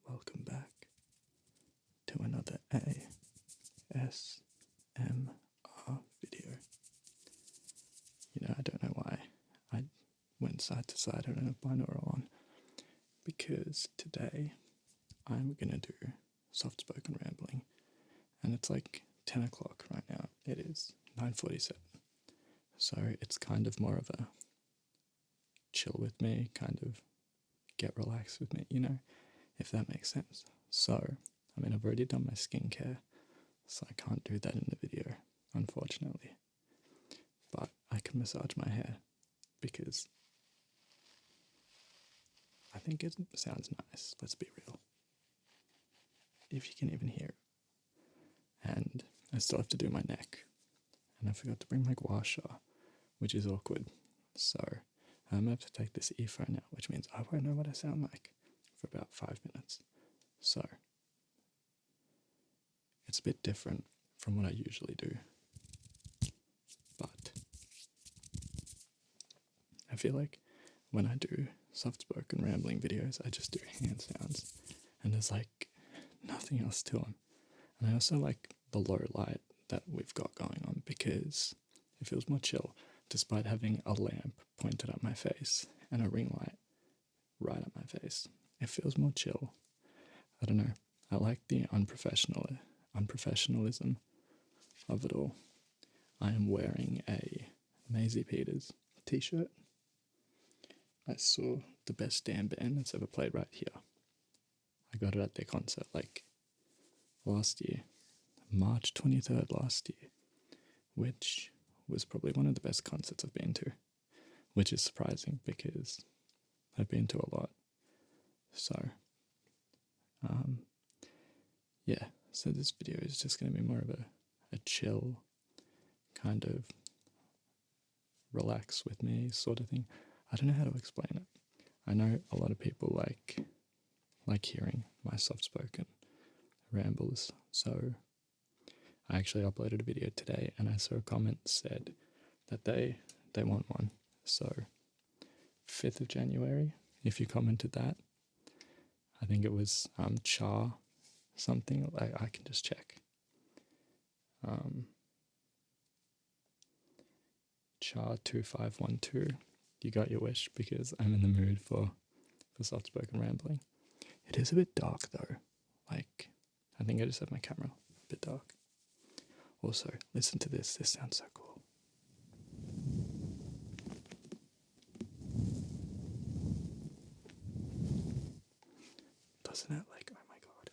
welcome back to another ASMR video. I don't know why I went side to side. I don't have binaural on because today I'm gonna do soft-spoken rambling, and it's like 10 o'clock right now. It is 9:47, so it's kind of more of a chill with me, kind of get relaxed with me, if that makes sense. So, I've already done my skincare, so I can't do that in the video, unfortunately. But I can massage my hair because I think it sounds nice, let's be real. If you can even hear it. And I still have to do my neck. And I forgot to bring my gua sha, which is awkward. So I'm going to have to take this earphone out, which means I won't know what I sound like for about 5 minutes. So it's a bit different from what I usually do. But I feel like when I do soft-spoken rambling videos, I just do hand sounds. And there's like nothing else to them. And I also like the low light that we've got going on because it feels more chill, despite having a lamp pointed at my face and a ring light right at my face. It feels more chill. I don't know. I like the unprofessionalism of it all. I am wearing a Maisie Peters t-shirt. I saw the best damn band that's ever played right here. I got it at their concert last year, March 23rd last year, which was probably one of the best concerts I've been to, which is surprising because I've been to a lot. So, so this video is just going to be more of a chill, kind of relax with me sort of thing. I don't know how to explain it. I know a lot of people like hearing my soft-spoken rambles, so I actually uploaded a video today and I saw a comment said that they want one. So 5th of January, if you commented that, I think it was Char something, I can just check. Char 2512, you got your wish because I'm in the mood for soft-spoken rambling. It is a bit dark though, I think I just have my camera a bit dark. Also, listen to this sounds so cool. Doesn't it? Oh my god.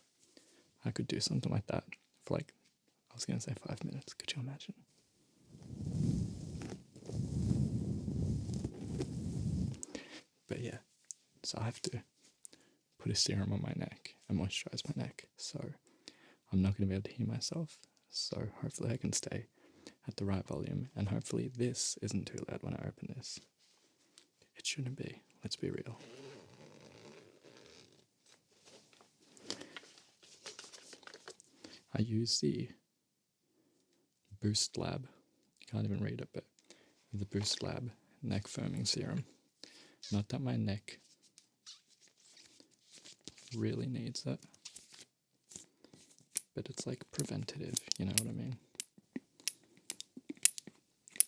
I could do something like that for I was going to say 5 minutes. Could you imagine? But yeah, so I have to put a serum on my neck and moisturize my neck. So I'm not going to be able to hear myself. So hopefully I can stay at the right volume, and hopefully this isn't too loud when I open this. It shouldn't be, let's be real. I use the Boost Lab, can't even read it, but the Boost Lab neck firming serum. Not that my neck really needs it, but it's preventative, you know what I mean?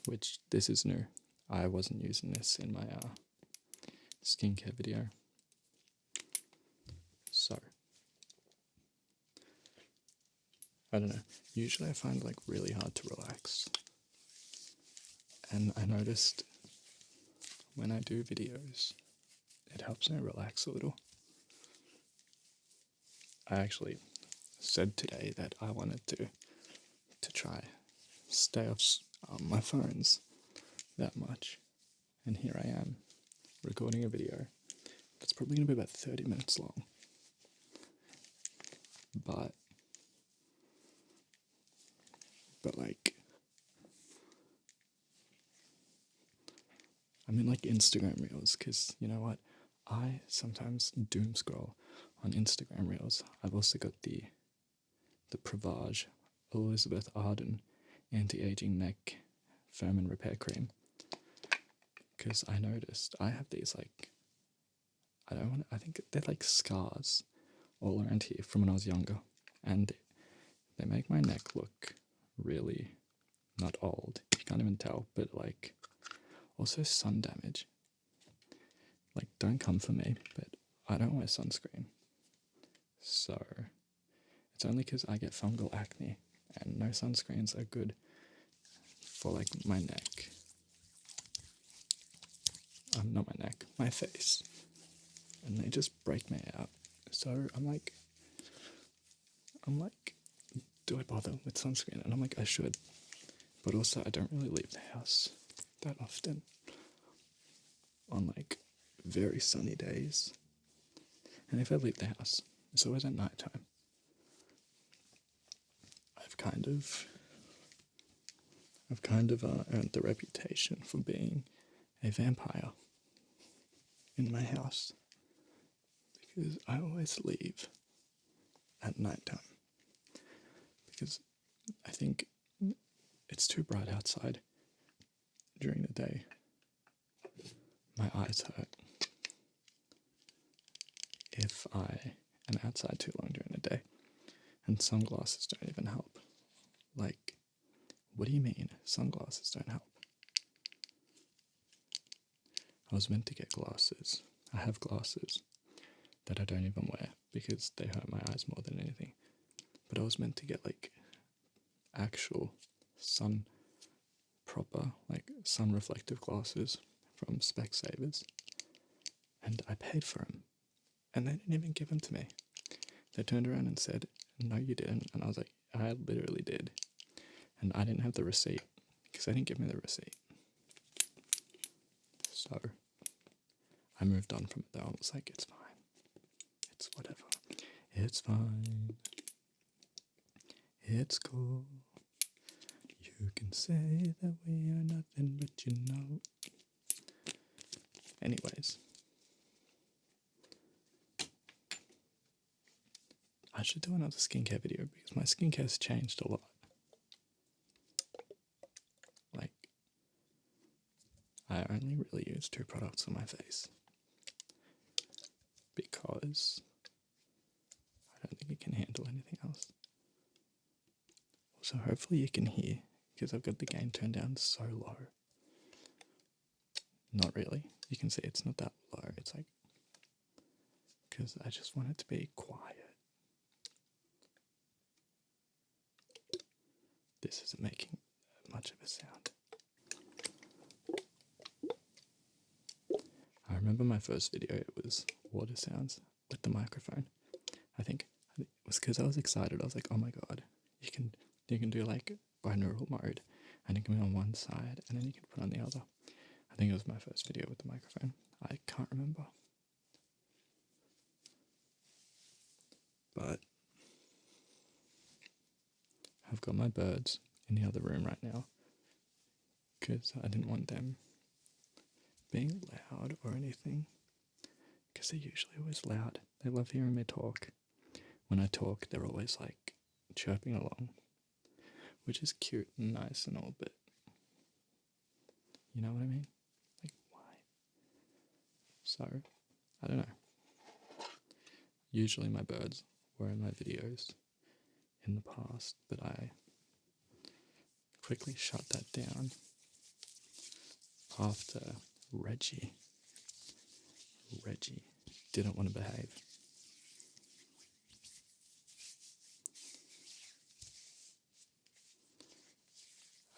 Which, this is new. I wasn't using this in my skincare video. So, I don't know. Usually I find really hard to relax. And I noticed when I do videos, it helps me relax a little. I actually said today that I wanted to try stay off my phones that much, and here I am recording a video that's probably going to be about 30 minutes long, but I'm in Instagram Reels, because you know what, I sometimes doom scroll on Instagram Reels. I've also got the Privage Elizabeth Arden anti-aging neck firm and repair cream, because I noticed I have these I think they're like scars all around here from when I was younger, and they make my neck look really not old. You can't even tell, but like also sun damage. Like, don't come for me, but I don't wear sunscreen. So it's only because I get fungal acne, and no sunscreens are good for like my neck. Not my neck, my face. And they just break me out. So I'm like, do I bother with sunscreen? And I'm like, I should. But also, I don't really leave the house that often on like very sunny days. And if I leave the house, it's always at night time. I've kind of earned the reputation for being a vampire in my house because I always leave at night time because I think it's too bright outside during the day. My eyes hurt if I am outside too long during the day, and sunglasses don't even help. Like, what do you mean sunglasses don't help? I was meant to get glasses. I have glasses that I don't even wear because they hurt my eyes more than anything. But I was meant to get like actual proper sun reflective glasses from Specsavers, and I paid for them, and they didn't even give them to me. They turned around and said, "No, you didn't," and I was like, "I literally did," and I didn't have the receipt because they didn't give me the receipt. So I moved on from it though. I was like, it's fine. It's whatever. It's fine. It's cool. You can say that we are nothing but you know. Anyways. I should do another skincare video because my skincare's changed a lot. Like, I only really use 2 products on my face because I don't think it can handle anything else. So hopefully you can hear because I've got the gain turned down so low. Not really. You can see it's not that low. It's like, because I just want it to be quiet. This isn't making much of a sound. I remember my first video, it was water sounds with the microphone. I think it was because I was excited. I was like, oh my god, you can do like binaural mode, and it can be on one side and then you can put on the other. I think it was my first video with the microphone. I can't remember. But I've got my birds in the other room right now because I didn't want them being loud or anything, because they're usually always loud. They love hearing me talk. When I talk, they're always like chirping along, which is cute and nice and all, but you know what I mean? Like, why? So, I don't know. Usually my birds were in my videos in the past, but I quickly shut that down after Reggie didn't want to behave.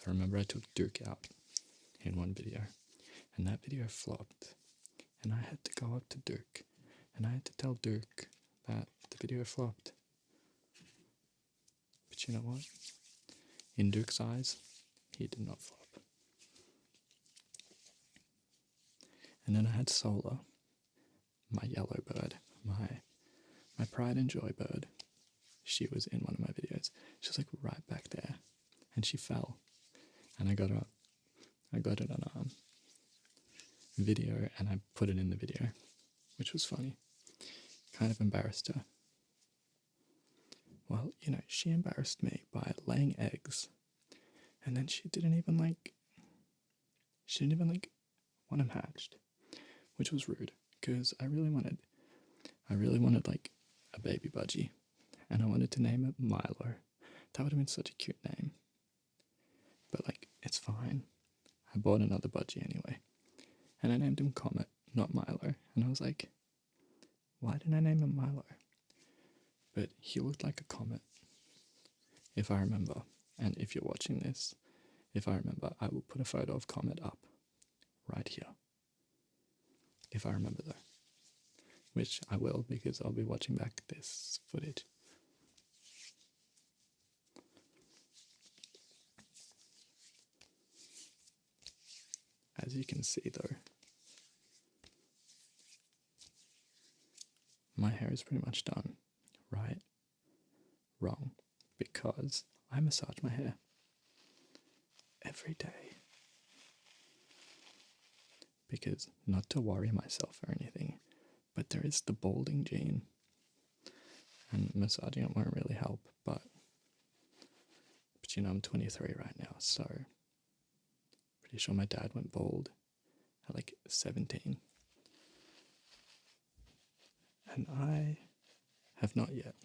I remember I took Duke out in one video, and that video flopped, and I had to go up to Duke, and I had to tell Duke that the video flopped. But you know what? In Duke's eyes, he did not flop. And then I had Solar, my yellow bird, my pride and joy bird. She was in one of my videos. She was like right back there, and she fell. And I got it on video, and I put it in the video, which was funny. Kind of embarrassed her. Well, you know, she embarrassed me by laying eggs, and then she didn't even want them hatched, which was rude, because I really wanted like a baby budgie, and I wanted to name it Milo. That would have been such a cute name. But like, it's fine. I bought another budgie anyway, and I named him Comet, not Milo. And I was like, why didn't I name him Milo? But he looked like a comet, if I remember. And if you're watching this, if I remember, I will put a photo of Comet up right here. If I remember though. Which I will, because I'll be watching back this footage. As you can see though, my hair is pretty much done. Right? Wrong. Because I massage my hair every day. Because, not to worry myself or anything, but there is the balding gene. And massaging it won't really help, but you know, I'm 23 right now, so pretty sure my dad went bald at like 17. And I have not yet.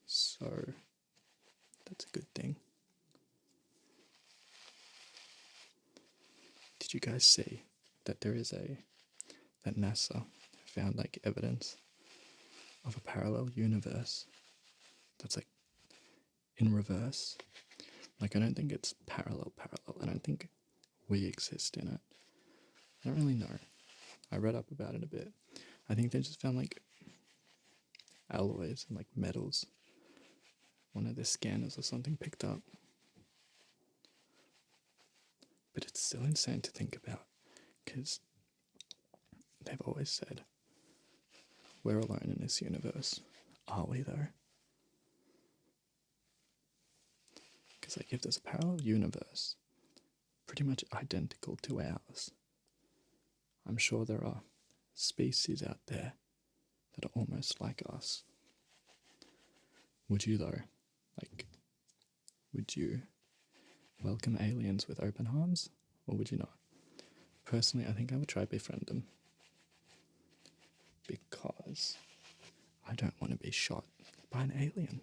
So that's a good thing. Did you guys see that that NASA found like evidence of a parallel universe that's like in reverse? Like, I don't think it's parallel. I don't think we exist in it. I don't really know. I read up about it a bit. I think they just found like alloys and like metals. One of their scanners or something picked up. But it's still insane to think about, because they've always said we're alone in this universe. Are we though? Because like, if there's a parallel universe pretty much identical to ours, I'm sure there are species out there that are almost like us. Would you though? Like, would you welcome aliens with open arms, or would you not? Personally, I think I would try to befriend them, because I don't want to be shot by an alien.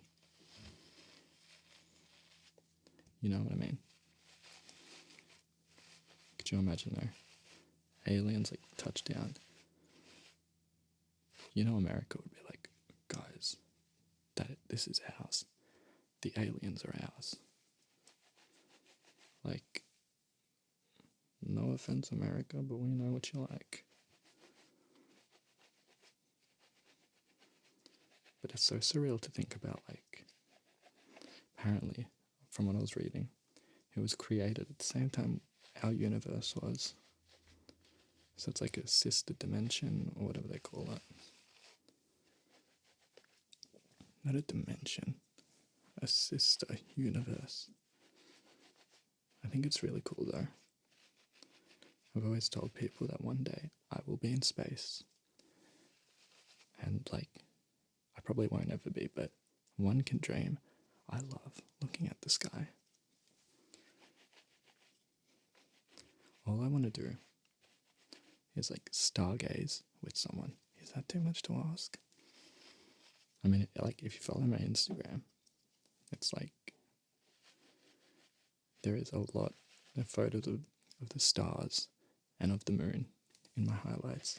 You know what I mean? Could you imagine though? Aliens like touch down. You know, America would be like, guys, this is ours. The aliens are ours. Like, no offense, America, but we know what you like. But it's so surreal to think about, like, apparently, from what I was reading, it was created at the same time our universe was. So it's like a sister dimension, or whatever they call it. Not a dimension, a sister universe. I think it's really cool though. I've always told people that one day I will be in space. And like, I probably won't ever be, but one can dream. I love looking at the sky. All I want to do is like stargaze with someone. Is that too much to ask? I mean, like, if you follow my Instagram, it's like there is a lot of photos of the stars and of the moon in my highlights,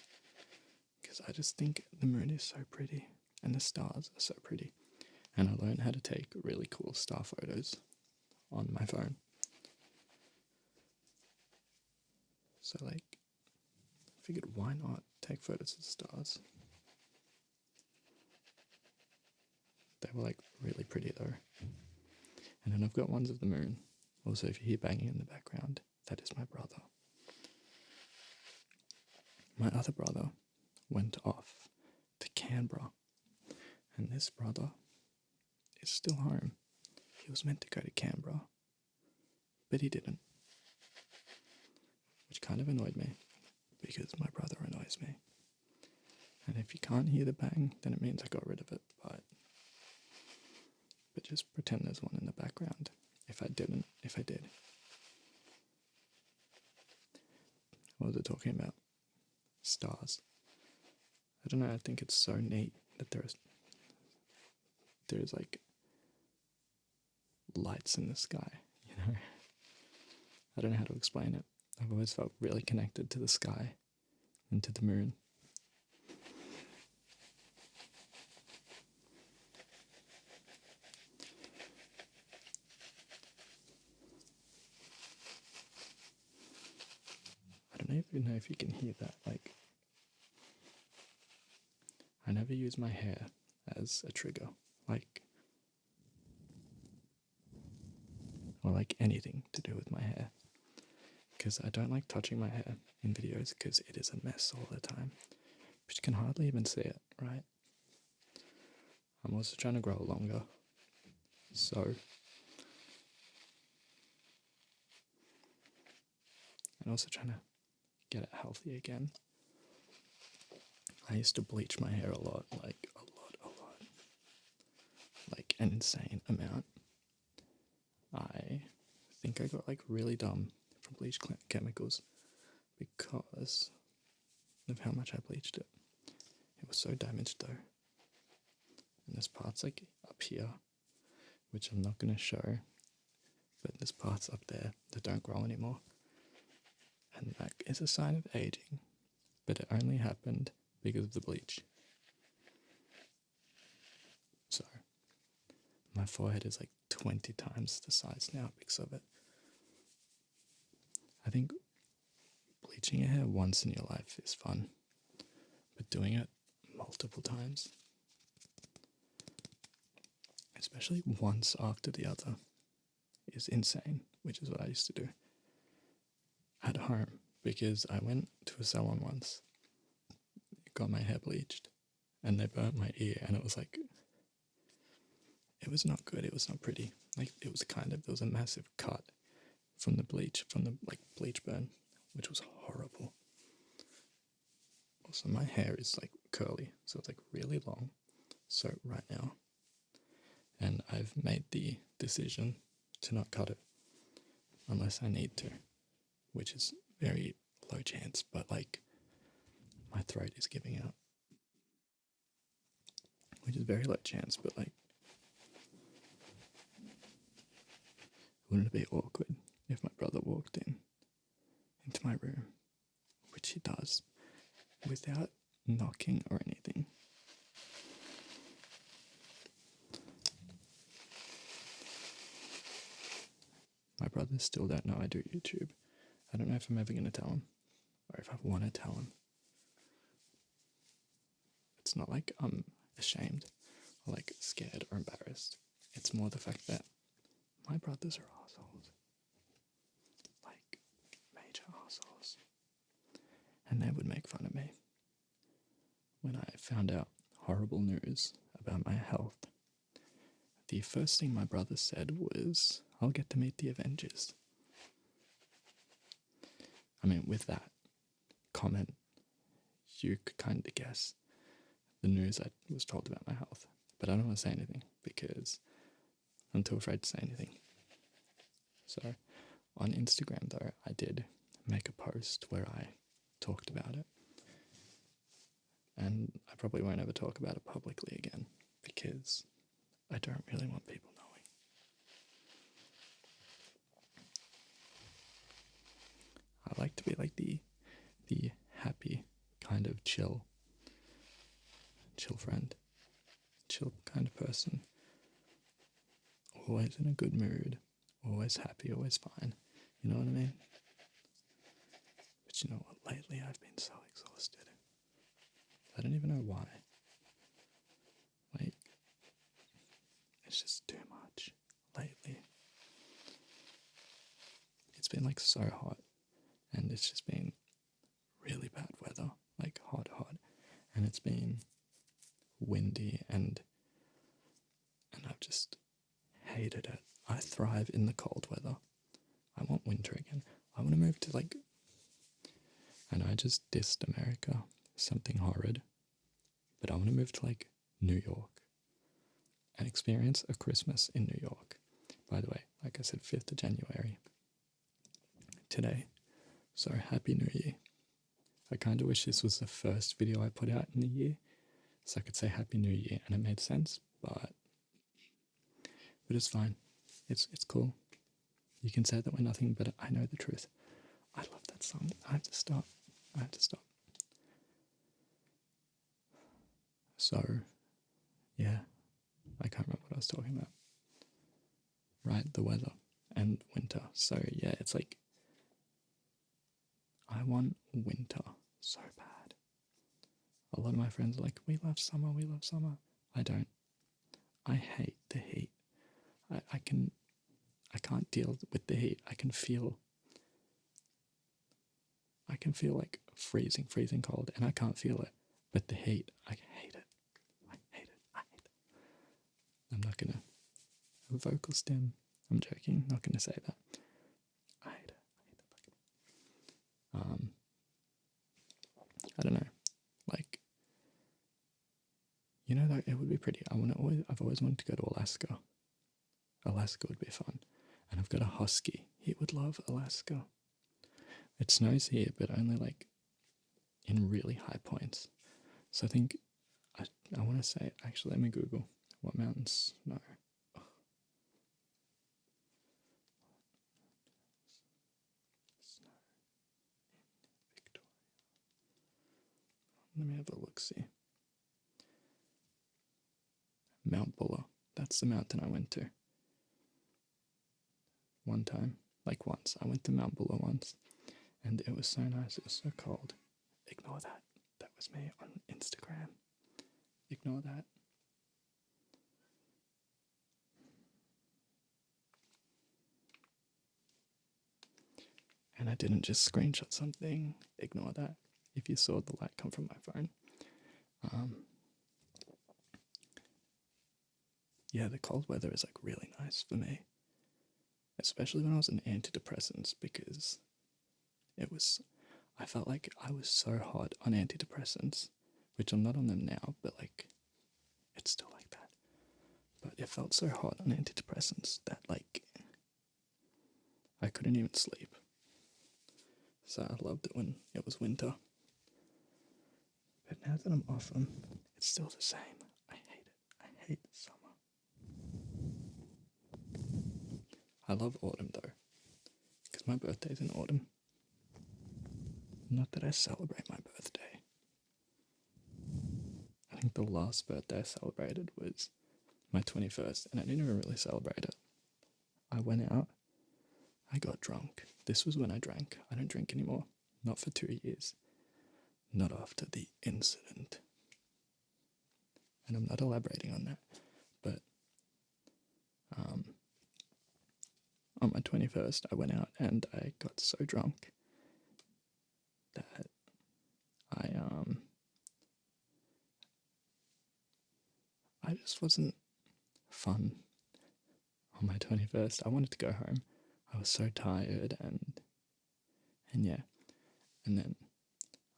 because I just think the moon is so pretty and the stars are so pretty, and I learned how to take really cool star photos on my phone. So like, I figured, why not take photos of the stars? They were like really pretty though. And then I've got ones of the moon. Also, if you hear banging in the background, that is my brother. My other brother went off to Canberra, and this brother is still home. He was meant to go to Canberra, but he didn't, which kind of annoyed me, because my brother annoys me. And if you can't hear the bang, then it means I got rid of it, but just pretend there's one in the background. If I did. What was I talking about? Stars. I don't know, I think it's so neat that there's like lights in the sky, you know? I don't know how to explain it. I've always felt really connected to the sky and to the moon. I don't even know if you can hear that. Like, I never use my hair as a trigger. Or like anything to do with my hair. Because I don't like touching my hair in videos because it is a mess all the time. But you can hardly even see it, right? I'm also trying to grow longer. So, and also trying to get it healthy again. I used to bleach my hair a lot, like a lot. Like an insane amount. I think I got like really dumb from bleach chemicals because of how much I bleached it. It was so damaged though. And there's parts like up here, which I'm not going to show, but there's parts up there that don't grow anymore. And that is a sign of aging, but it only happened because of the bleach. So, my forehead is like 20 times the size now because of it. I think bleaching your hair once in your life is fun, but doing it multiple times, especially once after the other, is insane, which is what I used to do at home because I went to a salon once, got my hair bleached, and they burnt my ear, and it was like, it was not good, it was not pretty. Like, it was there was a massive cut from the bleach burn, which was horrible. Also, my hair is like curly, so it's like really long. So right now, and I've made the decision to not cut it unless I need to, which is very low chance, but like my throat is giving out, which is very low chance, but like, wouldn't it be awkward if my brother walked into my room, which he does, without knocking or anything? My brothers still don't know I do YouTube. I don't know if I'm ever going to tell him, or if I want to tell him. It's not like I'm ashamed, or like scared or embarrassed. It's more the fact that my brothers are assholes. Like, major assholes. And they would make fun of me. When I found out horrible news about my health, the first thing my brother said was, I'll get to meet the Avengers. I mean, with that comment, you could kind of guess the news I was told about my health. But I don't want to say anything because I'm too afraid to say anything. So on Instagram, though, I did make a post where I talked about it. And I probably won't ever talk about it publicly again because I don't really want people knowing. I like to be like the happy kind of chill friend, chill kind of person. Always in a good mood, always happy, always fine. You know what I mean? But you know what? Lately I've been so exhausted. I don't even know why. Like, it's just too much lately. It's been like so hot, and it's just been really bad weather, like hot, and it's been windy, and I've just hated it. I thrive in the cold weather. I want winter again. I want to move to like, and I just dissed America, something horrid, but I want to move to like New York and experience a Christmas in New York. By the way, like I said, 5th of January today. So happy New Year. I kind of wish this was the first video I put out in the year, so I could say Happy New Year and it made sense, but it's fine. It's cool. You can say that we're nothing, but I know the truth. I love that song. I have to stop. So, yeah, I can't remember what I was talking about. Right, the weather and winter. So, yeah, it's like, I want winter so bad. A lot of my friends are like, we love summer. I don't. I hate the heat. I can't deal with the heat. I can feel like freezing cold, and I can't feel it. But the heat, I hate it. I'm not gonna vocal stem. I'm joking. Not gonna say that. I hate it. I don't know. Like, you know, though, it would be pretty. I've always wanted to go to Alaska. Alaska would be fun. And I've got a husky. He would love Alaska. It snows here, but only like in really high points. So I think I want to say, actually, let me Google what mountains snow. Snow in Victoria. Let me have a look, see. Mount Buller. That's the mountain I went to. One time. Like once. I went to Mount Buller once. And it was so nice. It was so cold. Ignore that. That was me on Instagram. Ignore that. And I didn't just screenshot something. Ignore that. If you saw the light come from my phone. Yeah, the cold weather is like really nice for me. Especially when I was on antidepressants, because I felt like I was so hot on antidepressants, which I'm not on them now, but like, it's still like that. But it felt so hot on antidepressants that like, I couldn't even sleep. So I loved it when it was winter. But now that I'm off them, it's still the same. I hate it. I hate summer. I love autumn though, because my birthday's in autumn. Not that I celebrate my birthday. I think the last birthday I celebrated was my 21st, and I didn't even really celebrate it. I went out, I got drunk. This was when I drank. I don't drink anymore. Not for 2 years. Not after the incident. And I'm not elaborating on that, but on my 21st, I went out and I got so drunk that I just wasn't fun on my 21st. I wanted to go home. I was so tired and yeah. And then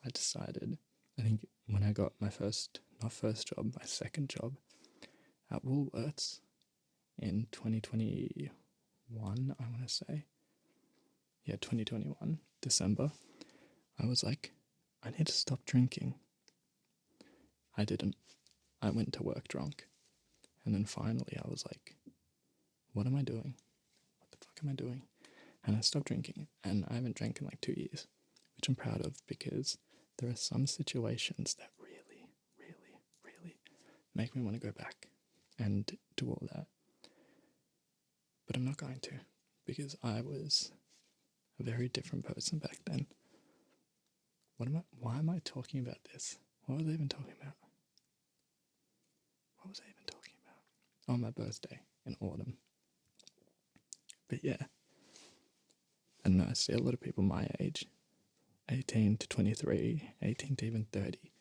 I decided, I think when I got my my second job at Woolworths in 2021, I want to say. Yeah, 2021, December. I was like, I need to stop drinking. I didn't. I went to work drunk. And then finally I was like, what am I doing? What the fuck am I doing? And I stopped drinking. And I haven't drank in like 2 years, which I'm proud of, because there are some situations that really, really, really make me want to go back and do all that. But I'm not going to, because I was a very different person back then. Why am I talking about this? What was I even talking about? Oh, my birthday in autumn. But yeah. And I see a lot of people my age, 18 to 23, 18 to even 30,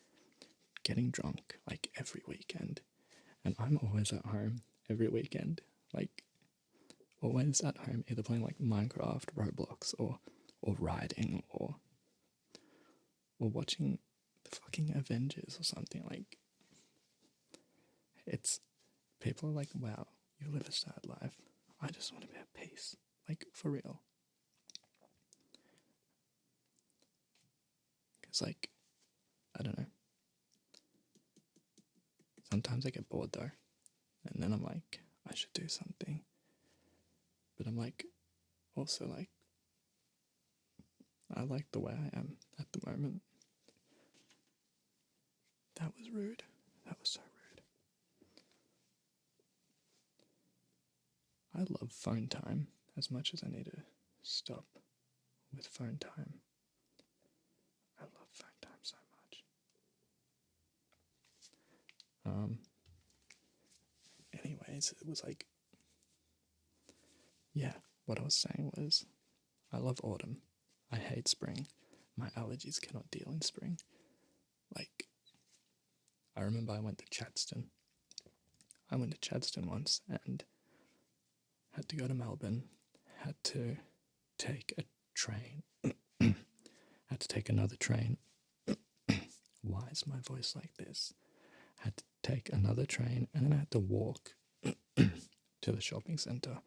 getting drunk like every weekend. And I'm always at home every weekend, like always at home, either playing like Minecraft, Roblox, or riding, or watching the fucking Avengers or something. Like, it's, people are like, wow, you live a sad life. I just want to be at peace, like, for real. It's like, I don't know. Sometimes I get bored though, and then I'm like, I should do something. But I'm like, also like, I like the way I am at the moment. That was rude. That was so rude. I love phone time as much as I need to stop with phone time. I love phone time so much. Anyways, it was like, yeah, what I was saying was, I love autumn. I hate spring. My allergies cannot deal in spring. Like, I remember I went to Chadstone. I went to Chadstone once and had to go to Melbourne, had to take a train, had to take another train. Why is my voice like this? Had to take another train, and then I had to walk to the shopping centre,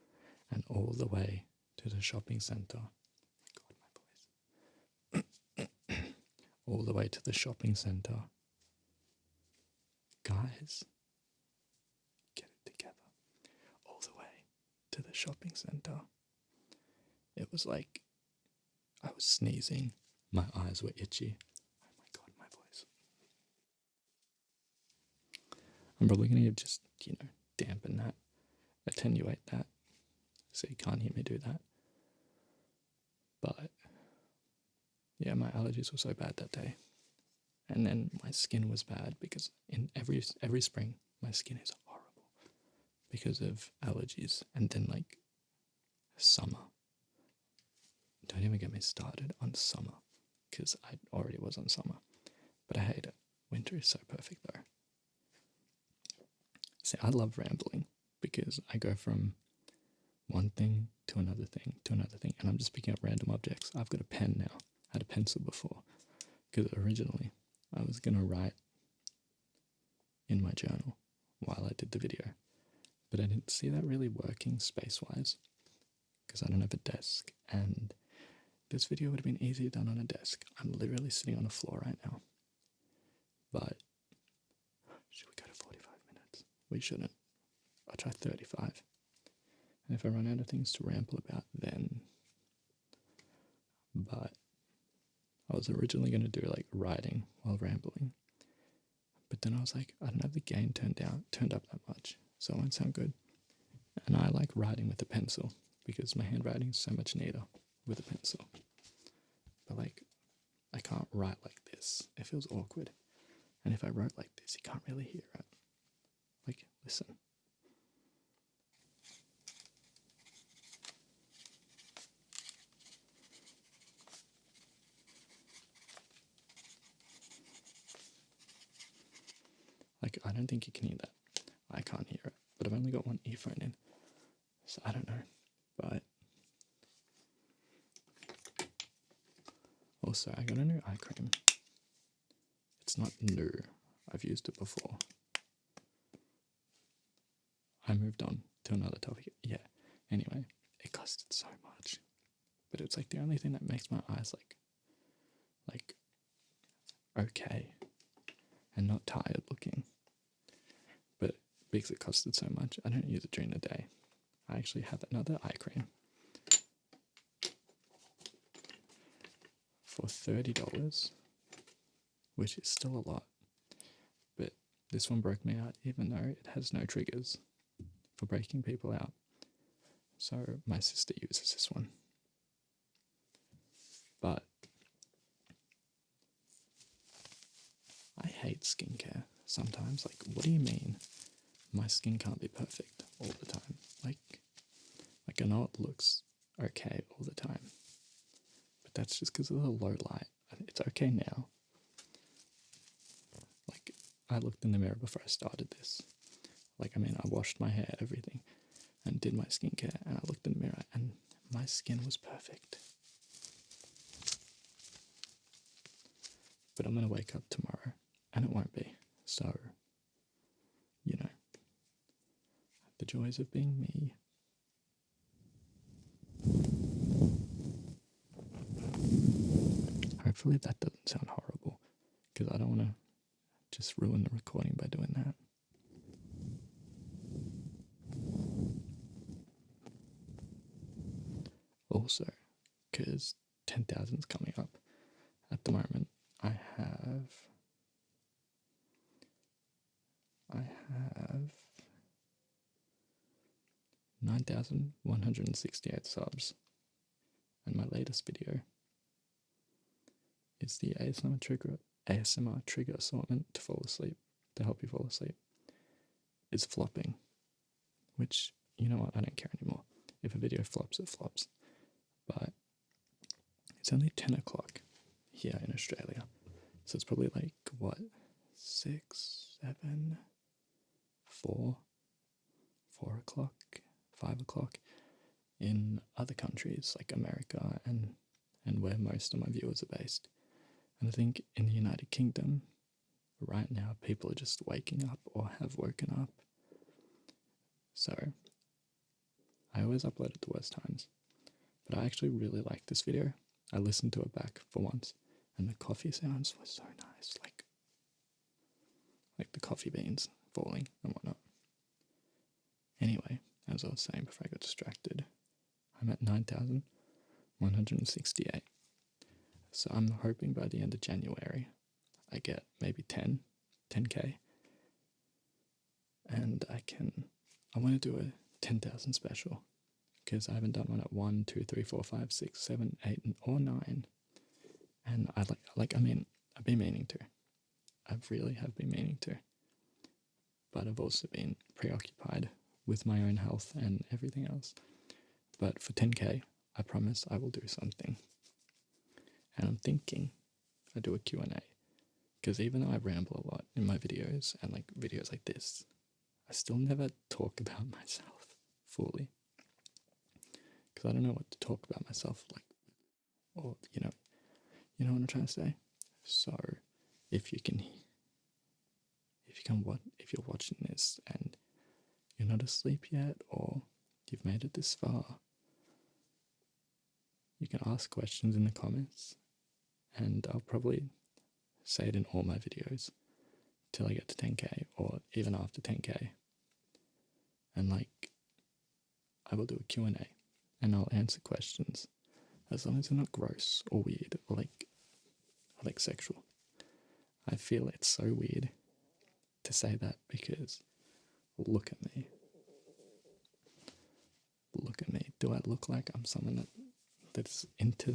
and all the way to the shopping centre. God, my voice. All the way to the shopping centre. Guys, get it together. All the way to the shopping centre. It was like I was sneezing. My eyes were itchy. Oh my God, my voice. I'm probably going to just, dampen that, attenuate that, so you can't hear me do that. But, yeah, my allergies were so bad that day. And then my skin was bad because in every spring, my skin is horrible because of allergies. And then, like, summer. Don't even get me started on summer because I already was on summer. But I hate it. Winter is so perfect, though. See, I love rambling because I go from one thing to another thing to another thing, and I'm just picking up random objects. I've got a pen now. I had a pencil before because originally I was going to write in my journal while I did the video, but I didn't see that really working space-wise because I don't have a desk, and this video would have been easier done on a desk. I'm literally sitting on the floor right now, but should we go to 45 minutes? We shouldn't. I'll try 35. And if I run out of things to ramble about, then. But I was originally going to do like writing while rambling. But then I was like, I don't have the gain turned up that much, so it won't sound good. And I like writing with a pencil because my handwriting is so much neater with a pencil. But like, I can't write like this. It feels awkward. And if I wrote like this, you can't really hear it. Like, listen. Like, I don't think you can hear that. I can't hear it. But I've only got one earphone in. So I don't know. But also, I got a new eye cream. It's not new. I've used it before. I moved on to another topic. Yeah. Anyway, it costed so much. But it's like the only thing that makes my eyes like okay and not tired looking. But because it costed so much, I don't use it during the day. I actually have another eye cream for $30, which is still a lot. But this one broke me out, even though it has no triggers for breaking people out. So my sister uses this one. But I hate skincare sometimes. Like, what do you mean my skin can't be perfect all the time? Like I know it looks okay all the time, but that's just because of the low light. It's okay now. Like, I looked in the mirror before I started this. Like, I washed my hair, everything, and did my skincare, and I looked in the mirror, and my skin was perfect. But I'm going to wake up tomorrow, and it won't be. So, the joys of being me. Hopefully that doesn't sound horrible. I don't want to just ruin the recording by doing that. Also, because 10,000 is coming up, at the moment I have 9,168 subs, and my latest video is the ASMR trigger assortment to fall asleep, to help you fall asleep, is flopping, which, you know what, I don't care anymore. If a video flops, it flops. But it's only 10 o'clock here in Australia, so it's probably like, what, 6, 7, 4 o'clock, 5 o'clock in other countries like America and where most of my viewers are based. And I think in the United Kingdom, right now, people are just waking up or have woken up. So I always upload at the worst times. But I actually really like this video. I listened to it back for once, and the coffee sounds were so nice, like the coffee beans falling and whatnot. Anyway, as I was saying before I got distracted, I'm at 9,168. So I'm hoping by the end of January I get maybe 10k, and I want to do a 10,000 special, because I haven't done one at 1, 2, 3, 4, 5, 6, 7, 8, or 9, and I've been meaning to. I really have been meaning to, but I've also been preoccupied with my own health and everything else. But for 10k, I promise I will do something. And I'm thinking I do a Q&A, because even though I ramble a lot in my videos and like videos like this, I still never talk about myself fully, because I don't know what to talk about myself like, or you know what I'm trying to say. So if you're watching this and you're not asleep yet, or you've made it this far, you can ask questions in the comments, and I'll probably say it in all my videos till I get to 10k, or even after 10k. And like, I will do a Q&A, and I'll answer questions as long as they're not gross or weird or like sexual. I feel it's so weird to say that, because look at me. Do I look like I'm someone that's into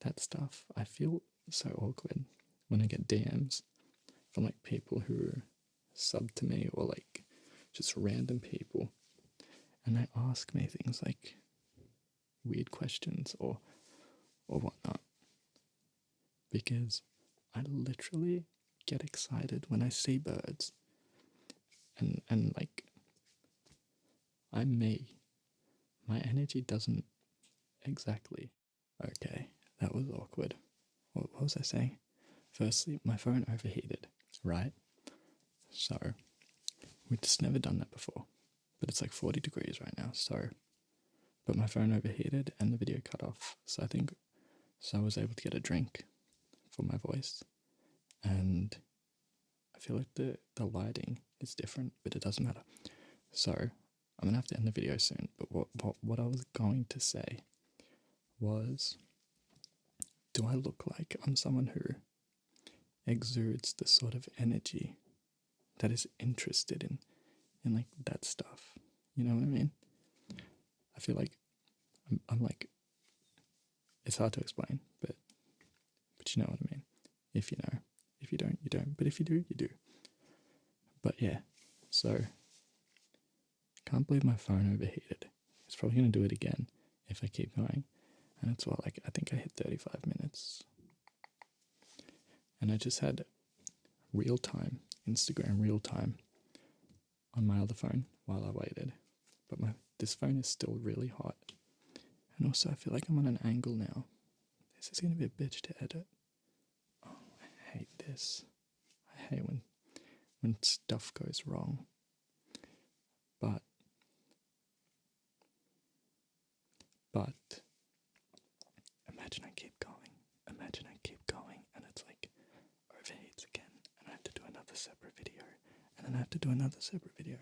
that stuff? I feel so awkward when I get DMs from like people who sub to me, or like just random people, and they ask me things like weird questions or whatnot, because I literally get excited when I see birds, and like, I'm me. My energy doesn't exactly. Okay, that was awkward. What was I saying? Firstly, my phone overheated, right? So, we've just never done that before. But it's like 40 degrees right now, so. But my phone overheated and the video cut off. So I was able to get a drink for my voice. And I feel like the lighting is different, but it doesn't matter. So, I'm going to have to end the video soon. But what I was going to say was, do I look like I'm someone who exudes the sort of energy that is interested in like that stuff? You know what I mean? I feel like I'm like, it's hard to explain, but you know what I mean. If you know, if you don't, you don't. But if you do, you do. But yeah, so can't believe my phone overheated. It's probably gonna do it again if I keep going. And it's what, like, I think I hit 35 minutes. And I just had Instagram real time on my other phone while I waited. But this phone is still really hot. And also I feel like I'm on an angle now. This is going to be a bitch to edit. Oh, I hate this. I hate when stuff goes wrong. But imagine I keep going, and it's like overheats then I have to do another separate video.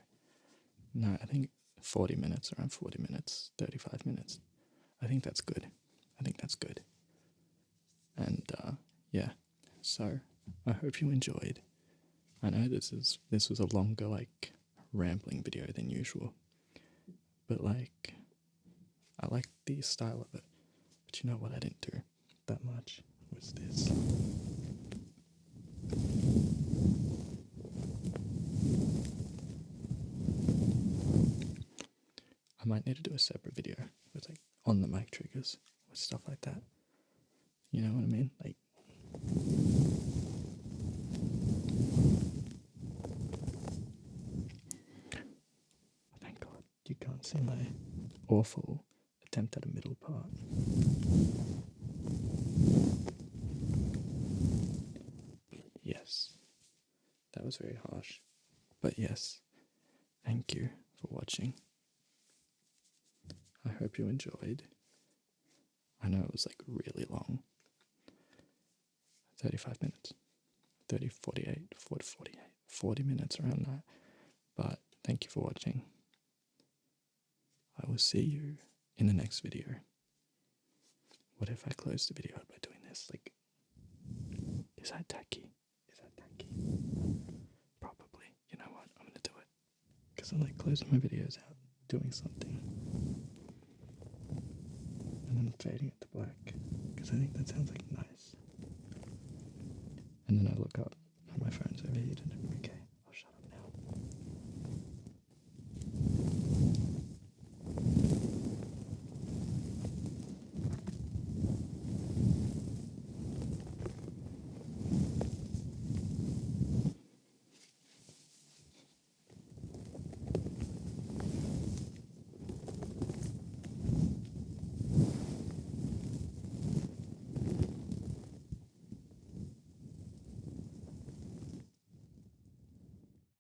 No, I think 40 minutes, around 40 minutes, 35 minutes. I think that's good. I think that's good. And yeah, so I hope you enjoyed. I know this was a longer, like, rambling video than usual, but like, I like the style of it. But you know what I didn't do that much was this. I might need to do a separate video with, like, on the mic triggers with stuff like that. You know what I mean? Like, thank God you can't see my awful attempt at a middle part. Yes, that was very harsh. But yes, thank you for watching. I hope you enjoyed. I know it was, like, really long. 35 minutes. 30, 48, 40, 48, 40 minutes around that. But thank you for watching. I will see you in the next video. What if I close the video out by doing this? Like, is that tacky? Is that tacky? Probably. You know what? I'm gonna do it. Because I like closing my videos out, doing something. And then fading it to black. Because I think that sounds like nice. And then I look up